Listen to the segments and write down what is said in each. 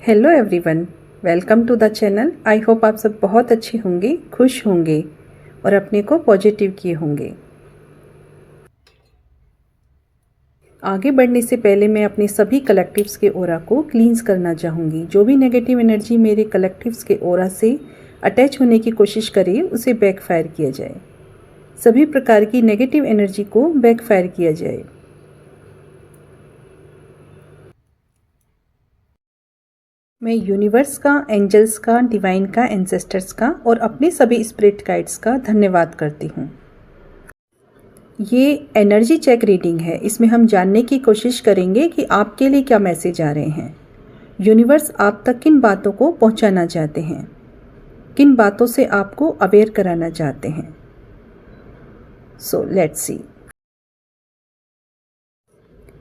Hello everyone, welcome to the channel. I hope आप सब बहुत अच्छे होंगे, खुश होंगे और अपने को पॉजिटिव किए होंगे। आगे बढ़ने से पहले मैं अपने सभी कलेक्टिव्स के ओरा को क्लींस करना चाहूँगी। जो भी नेगेटिव एनर्जी मेरे कलेक्टिव्स के ओरा से अटैच होने की कोशिश करे उसे बैकफायर किया जाए। सभी प्रकार की नेगेटिव एनर्जी को बैकफायर किया जाए। मैं यूनिवर्स का, एंजल्स का, डिवाइन का, एंसेस्टर्स का और अपने सभी स्पिरिट गाइड्स का धन्यवाद करती हूँ। ये एनर्जी चेक रीडिंग है। इसमें हम जानने की कोशिश करेंगे कि आपके लिए क्या मैसेज आ रहे हैं। यूनिवर्स आप तक किन बातों को पहुँचाना चाहते हैं, किन बातों से आपको अवेयर कराना चाहते हैं। So let's see.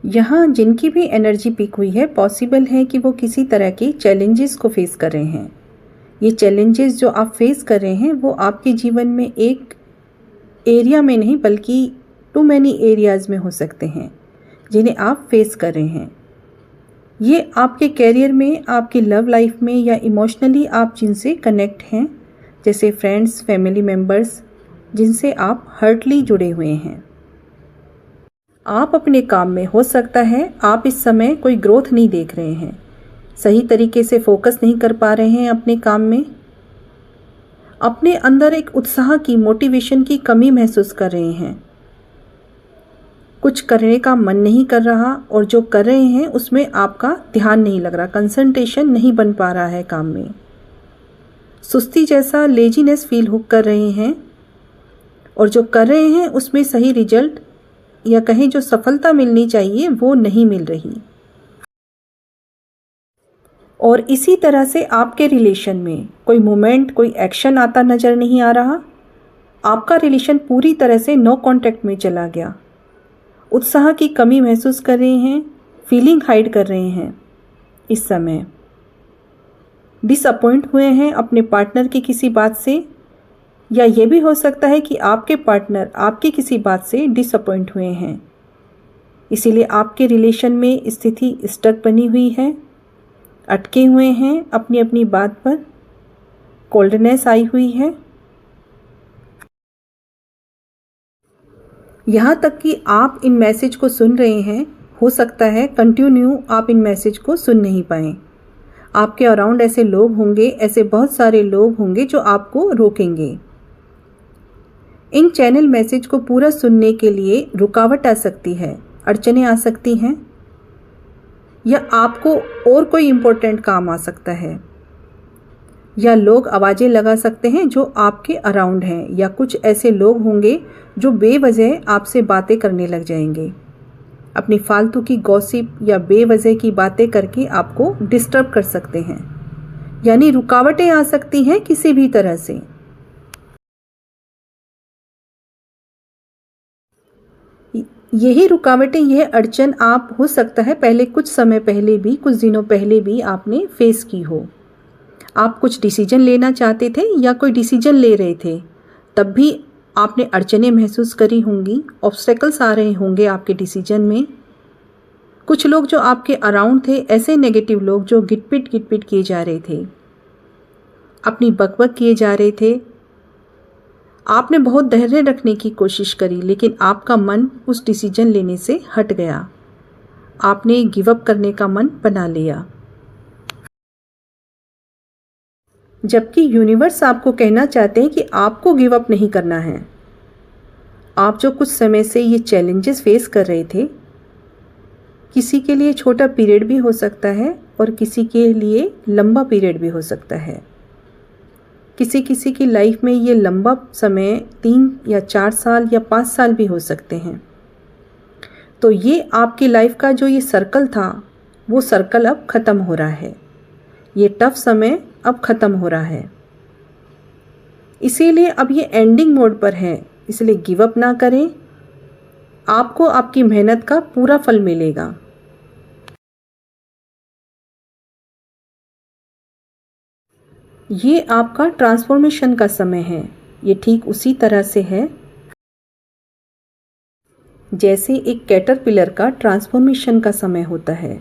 यहाँ जिनकी भी एनर्जी पिक हुई है, पॉसिबल है कि वो किसी तरह के चैलेंजेस को फेस कर रहे हैं। ये चैलेंजेस जो आप फेस कर रहे हैं वो आपके जीवन में एक एरिया में नहीं बल्कि टू मैनी एरियाज़ में हो सकते हैं जिन्हें आप फेस कर रहे हैं। ये आपके कैरियर में, आपकी लव लाइफ में या इमोशनली आप जिनसे कनेक्ट हैं, जैसे फ्रेंड्स, फैमिली मेम्बर्स, जिनसे आप हर्टली जुड़े हुए हैं। आप अपने काम में हो सकता है आप इस समय कोई ग्रोथ नहीं देख रहे हैं, सही तरीके से फोकस नहीं कर पा रहे हैं अपने काम में। अपने अंदर एक उत्साह की, मोटिवेशन की कमी महसूस कर रहे हैं। कुछ करने का मन नहीं कर रहा और जो कर रहे हैं उसमें आपका ध्यान नहीं लग रहा, कंसंट्रेशन नहीं बन पा रहा है काम में। सुस्ती जैसा, लेजीनेस फील कर रहे हैं और जो कर रहे हैं उसमें सही रिजल्ट या कहीं जो सफलता मिलनी चाहिए वो नहीं मिल रही। और इसी तरह से आपके रिलेशन में कोई मोमेंट, कोई एक्शन आता नज़र नहीं आ रहा। आपका रिलेशन पूरी तरह से नो कांटेक्ट में चला गया। उत्साह की कमी महसूस कर रहे हैं, फीलिंग हाइड कर रहे हैं। इस समय डिसअपॉइंट हुए हैं अपने पार्टनर की किसी बात से, या ये भी हो सकता है कि आपके पार्टनर आपकी किसी बात से डिसअपॉइंट हुए हैं। इसीलिए आपके रिलेशन में स्थिति स्टक बनी हुई है, अटके हुए हैं अपनी अपनी बात पर, कोल्डनेस आई हुई है। यहाँ तक कि आप इन मैसेज को सुन रहे हैं, हो सकता है कंटिन्यू आप इन मैसेज को सुन नहीं पाएँ। आपके अराउंड ऐसे लोग होंगे, ऐसे बहुत सारे लोग होंगे जो आपको रोकेंगे। इन चैनल मैसेज को पूरा सुनने के लिए रुकावट आ सकती है, अड़चनें आ सकती हैं, या आपको और कोई इम्पोर्टेंट काम आ सकता है, या लोग आवाज़ें लगा सकते हैं जो आपके अराउंड हैं, या कुछ ऐसे लोग होंगे जो बेवजह आपसे बातें करने लग जाएंगे, अपनी फालतू की गॉसिप या बेवजह की बातें करके आपको डिस्टर्ब कर सकते हैं। यानी रुकावटें आ सकती हैं किसी भी तरह से। यही रुकावटें, यह अड़चन आप हो सकता है पहले कुछ समय पहले भी, कुछ दिनों पहले भी आपने फेस की हो। आप कुछ डिसीजन लेना चाहते थे या कोई डिसीजन ले रहे थे, तब भी आपने अड़चनें महसूस करी होंगी, ऑब्स्टेकल्स आ रहे होंगे आपके डिसीजन में। कुछ लोग जो आपके अराउंड थे, ऐसे नेगेटिव लोग जो गिटपिट किए जा रहे थे, अपनी बकबक किए जा रहे थे। आपने बहुत धैर्य रखने की कोशिश करी लेकिन आपका मन उस डिसीजन लेने से हट गया। आपने गिव अप करने का मन बना लिया, जबकि यूनिवर्स आपको कहना चाहते हैं कि आपको गिव अप नहीं करना है। आप जो कुछ समय से ये चैलेंजेस फेस कर रहे थे, किसी के लिए छोटा पीरियड भी हो सकता है और किसी के लिए लंबा पीरियड भी हो सकता है। किसी किसी की लाइफ में ये लंबा समय 3 या 4 साल या 5 साल भी हो सकते हैं। तो ये आपकी लाइफ का जो ये सर्कल था, वो सर्कल अब ख़त्म हो रहा है। ये टफ समय अब ख़त्म हो रहा है, इसीलिए अब ये एंडिंग मोड पर है। इसलिए गिव अप ना करें, आपको आपकी मेहनत का पूरा फल मिलेगा। ये आपका ट्रांसफॉर्मेशन का समय है। ये ठीक उसी तरह से है जैसे एक कैटरपिलर का ट्रांसफॉर्मेशन का समय होता है,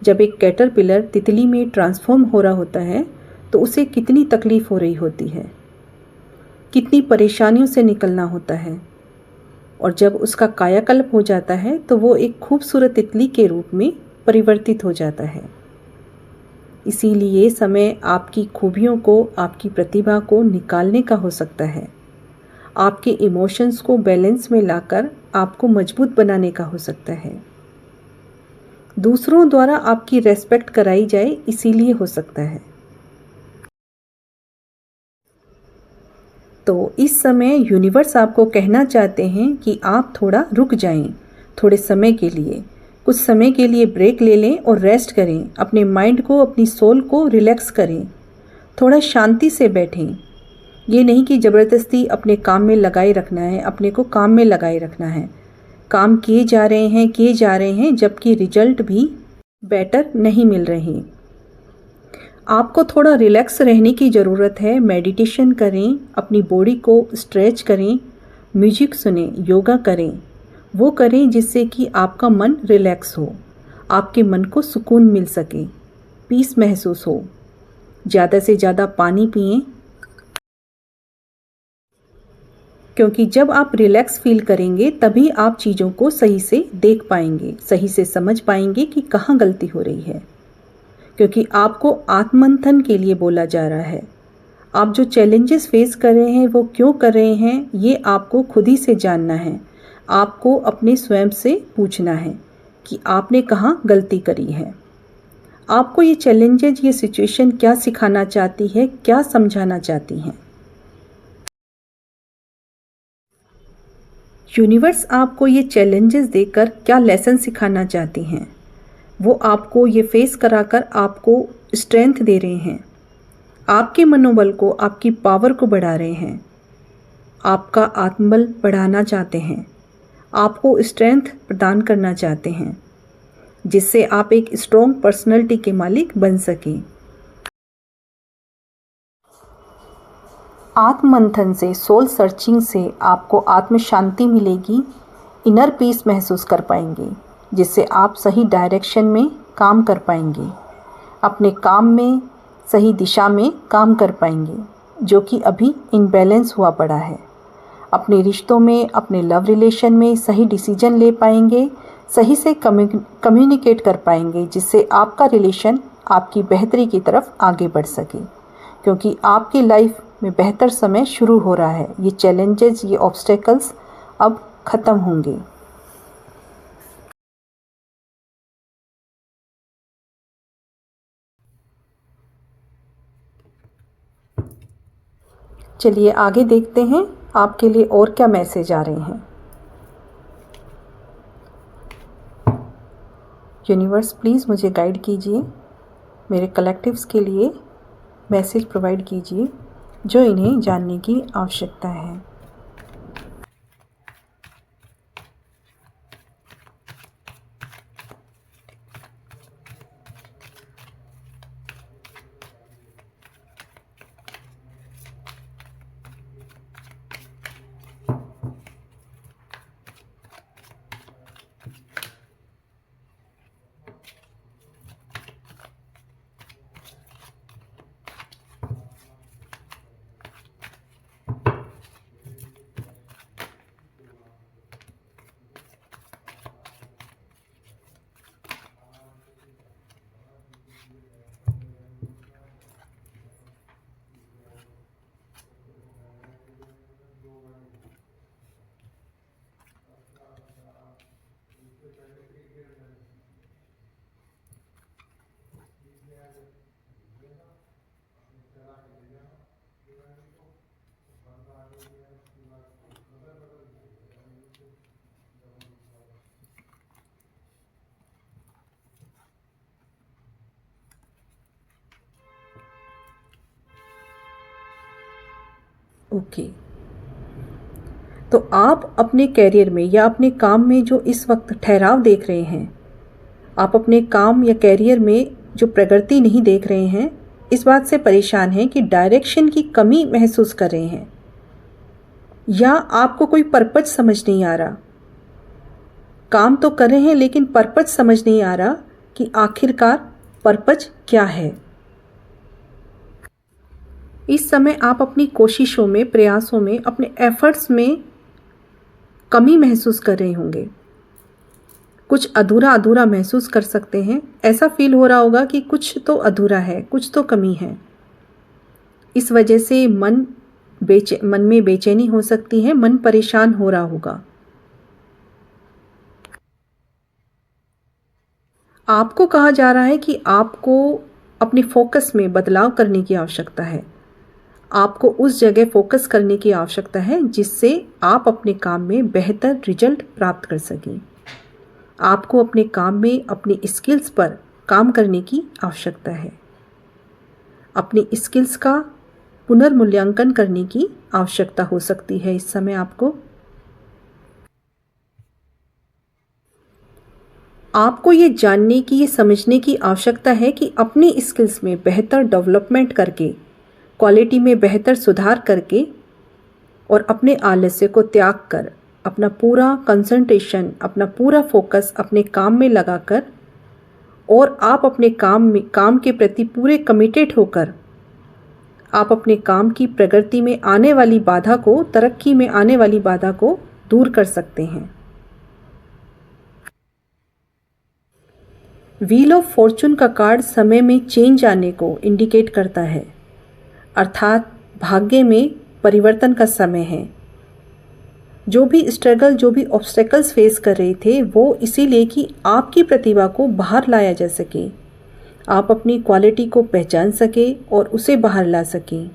जब एक कैटरपिलर तितली में ट्रांसफॉर्म हो रहा होता है तो उसे कितनी तकलीफ हो रही होती है, कितनी परेशानियों से निकलना होता है, और जब उसका कायाकल्प हो जाता है तो वो एक खूबसूरत तितली के रूप में परिवर्तित हो जाता है। इसीलिए समय आपकी खूबियों को, आपकी प्रतिभा को निकालने का हो सकता है। आपके इमोशंस को बैलेंस में लाकर आपको मजबूत बनाने का हो सकता है। दूसरों द्वारा आपकी रेस्पेक्ट कराई जाए इसीलिए हो सकता है। तो इस समय यूनिवर्स आपको कहना चाहते हैं कि आप थोड़ा रुक जाएं, थोड़े समय के लिए, कुछ समय के लिए ब्रेक ले लें और रेस्ट करें, अपने माइंड को, अपनी सोल को रिलैक्स करें, थोड़ा शांति से बैठें। ये नहीं कि ज़बरदस्ती अपने काम में लगाए रखना है, अपने को काम में लगाए रखना है। काम किए जा रहे हैं जबकि रिजल्ट भी बेटर नहीं मिल रहे। आपको थोड़ा रिलैक्स रहने की ज़रूरत है। मेडिटेशन करें, अपनी बॉडी को स्ट्रेच करें, म्यूजिक सुनें, योगा करें, वो करें जिससे कि आपका मन रिलैक्स हो, आपके मन को सुकून मिल सके, पीस महसूस हो। ज़्यादा से ज़्यादा पानी पिएं, क्योंकि जब आप रिलैक्स फील करेंगे तभी आप चीज़ों को सही से देख पाएंगे, सही से समझ पाएंगे कि कहाँ गलती हो रही है। क्योंकि आपको आत्ममंथन के लिए बोला जा रहा है। आप जो चैलेंजेस फेस कर रहे हैं वो क्यों कर रहे हैं, ये आपको खुद ही से जानना है। आपको अपने स्वयं से पूछना है कि आपने कहाँ गलती करी है। आपको ये चैलेंजेस, ये सिचुएशन क्या सिखाना चाहती है, क्या समझाना चाहती हैं। यूनिवर्स आपको ये चैलेंजेस देकर क्या लेसन सिखाना चाहती हैं, वो आपको ये फेस कराकर आपको स्ट्रेंथ दे रहे हैं, आपके मनोबल को, आपकी पावर को बढ़ा रहे हैं, आपका आत्मबल बढ़ाना चाहते हैं, आपको स्ट्रेंथ प्रदान करना चाहते हैं, जिससे आप एक स्ट्रॉन्ग पर्सनैलिटी के मालिक बन सकें। आत्ममंथन से, सोल सर्चिंग से आपको आत्म शांति मिलेगी, इनर पीस महसूस कर पाएंगे, जिससे आप सही डायरेक्शन में काम कर पाएंगे, अपने काम में सही दिशा में काम कर पाएंगे, जो कि अभी इनबैलेंस हुआ पड़ा है। अपने रिश्तों में, अपने लव रिलेशन में सही डिसीजन ले पाएंगे, सही से कम्युनिकेट कर पाएंगे, जिससे आपका रिलेशन आपकी बेहतरी की तरफ आगे बढ़ सके, क्योंकि आपकी लाइफ में बेहतर समय शुरू हो रहा है। ये चैलेंजेस, ये ऑब्स्टेकल्स अब ख़त्म होंगे। चलिए आगे देखते हैं आपके लिए और क्या मैसेज आ रहे हैं। यूनिवर्स प्लीज़ मुझे गाइड कीजिए, मेरे कलेक्टिव्स के लिए मैसेज प्रोवाइड कीजिए जो इन्हें जानने की आवश्यकता है। ओके, तो आप अपने कैरियर में या अपने काम में जो इस वक्त ठहराव देख रहे हैं, आप अपने काम या कैरियर में जो प्रगति नहीं देख रहे हैं, इस बात से परेशान हैं कि डायरेक्शन की कमी महसूस कर रहे हैं, या आपको कोई पर्पज समझ नहीं आ रहा। काम तो कर रहे हैं लेकिन पर्पज समझ नहीं आ रहा कि आखिरकार पर्पज क्या है। इस समय आप अपनी कोशिशों में, प्रयासों में, अपने एफर्ट्स में कमी महसूस कर रहे होंगे, कुछ अधूरा अधूरा महसूस कर सकते हैं। ऐसा फील हो रहा होगा कि कुछ तो अधूरा है, कुछ तो कमी है। इस वजह से मन में बेचैनी हो सकती है, मन परेशान हो रहा होगा। आपको कहा जा रहा है कि आपको अपने फोकस में बदलाव करने की आवश्यकता है। आपको उस जगह फोकस करने की आवश्यकता है जिससे आप अपने काम में बेहतर रिजल्ट प्राप्त कर सकें। आपको अपने काम में अपनी स्किल्स पर काम करने की आवश्यकता है। अपनी स्किल्स का पुनर्मूल्यांकन करने की आवश्यकता हो सकती है इस समय आपको ये जानने की, ये समझने की आवश्यकता है कि अपनी स्किल्स में बेहतर डेवलपमेंट करके, क्वालिटी में बेहतर सुधार करके और अपने आलस्य को त्याग कर अपना पूरा कंसंट्रेशन, अपना पूरा फोकस अपने काम में लगाकर और आप अपने काम के प्रति पूरे कमिटेड होकर आप अपने काम की प्रगति में आने वाली बाधा को, तरक्की में आने वाली बाधा को दूर कर सकते हैं। व्हील ऑफ फॉर्चून का कार्ड समय में चेंज आने को इंडिकेट करता है, अर्थात भाग्य में परिवर्तन का समय है। जो भी स्ट्रगल, जो भी ऑब्स्टेकल्स फेस कर रहे थे वो इसीलिए कि आपकी प्रतिभा को बाहर लाया जा सके, आप अपनी क्वालिटी को पहचान सके और उसे बाहर ला सकें,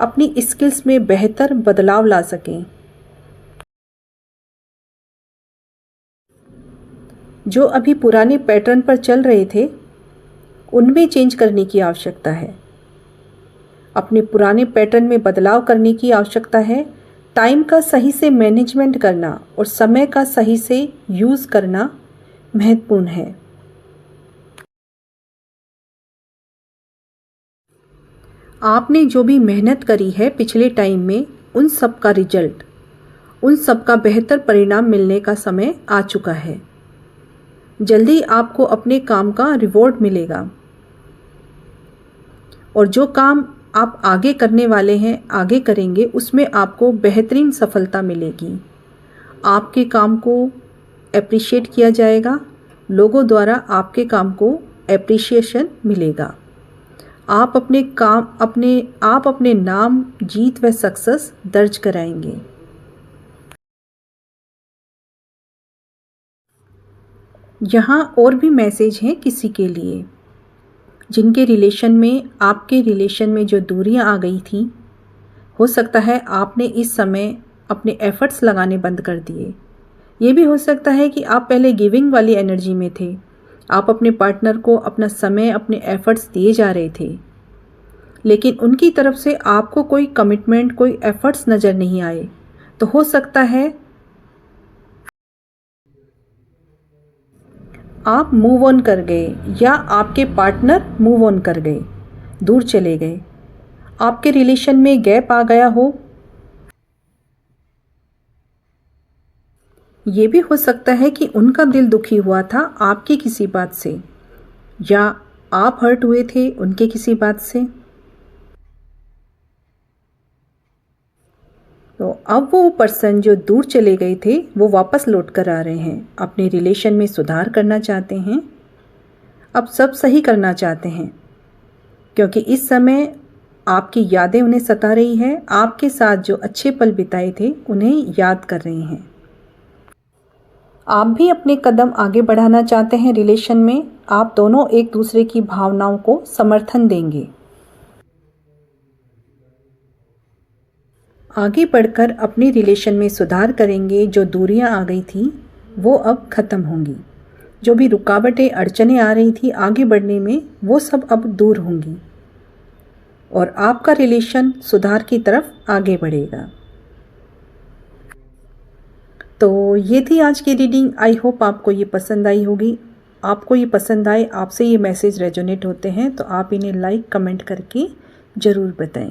अपनी स्किल्स में बेहतर बदलाव ला सकें। जो अभी पुराने पैटर्न पर चल रहे थे उनमें चेंज करने की आवश्यकता है। अपने पुराने पैटर्न में बदलाव करने की आवश्यकता है। टाइम का सही से मैनेजमेंट करना और समय का सही से यूज़ करना महत्वपूर्ण है। आपने जो भी मेहनत करी है पिछले टाइम में, उन सब का रिजल्ट, उन सब का बेहतर परिणाम मिलने का समय आ चुका है। जल्दी आपको अपने काम का रिवॉर्ड मिलेगा और जो काम आप आगे करने वाले हैं, आगे करेंगे, उसमें आपको बेहतरीन सफलता मिलेगी। आपके काम को एप्रिशिएट किया जाएगा, लोगों द्वारा आपके काम को एप्रिशिएशन मिलेगा। आप अपने नाम, जीत व सक्सेस दर्ज कराएंगे। यहाँ और भी मैसेज हैं किसी के लिए जिनके रिलेशन में, आपके रिलेशन में जो दूरियां आ गई थी। हो सकता है आपने इस समय अपने एफर्ट्स लगाने बंद कर दिए। ये भी हो सकता है कि आप पहले गिविंग वाली एनर्जी में थे, आप अपने पार्टनर को अपना समय, अपने एफर्ट्स दिए जा रहे थे, लेकिन उनकी तरफ से आपको कोई कमिटमेंट, कोई एफर्ट्स नज़र नहीं आए। तो हो सकता है आप मूव ऑन कर गए या आपके पार्टनर मूव ऑन कर गए, दूर चले गए, आपके रिलेशन में गैप आ गया हो। ये भी हो सकता है कि उनका दिल दुखी हुआ था आपकी किसी बात से, या आप हर्ट हुए थे उनके किसी बात से। तो अब वो पर्सन जो दूर चले गए थे वो वापस लौट कर आ रहे हैं, अपने रिलेशन में सुधार करना चाहते हैं, अब सब सही करना चाहते हैं, क्योंकि इस समय आपकी यादें उन्हें सता रही है। आपके साथ जो अच्छे पल बिताए थे उन्हें याद कर रहे हैं। आप भी अपने कदम आगे बढ़ाना चाहते हैं रिलेशन में। आप दोनों एक दूसरे की भावनाओं को समर्थन देंगे, आगे बढ़कर अपने रिलेशन में सुधार करेंगे। जो दूरियां आ गई थी वो अब ख़त्म होंगी, जो भी रुकावटें, अड़चनें आ रही थी आगे बढ़ने में, वो सब अब दूर होंगी और आपका रिलेशन सुधार की तरफ आगे बढ़ेगा। तो ये थी आज की रीडिंग। आई होप आपको ये पसंद आई होगी। आपको ये पसंद आए, आपसे ये मैसेज रेजोनेट होते हैं तो आप इन्हें लाइक, कमेंट करके ज़रूर बताएं।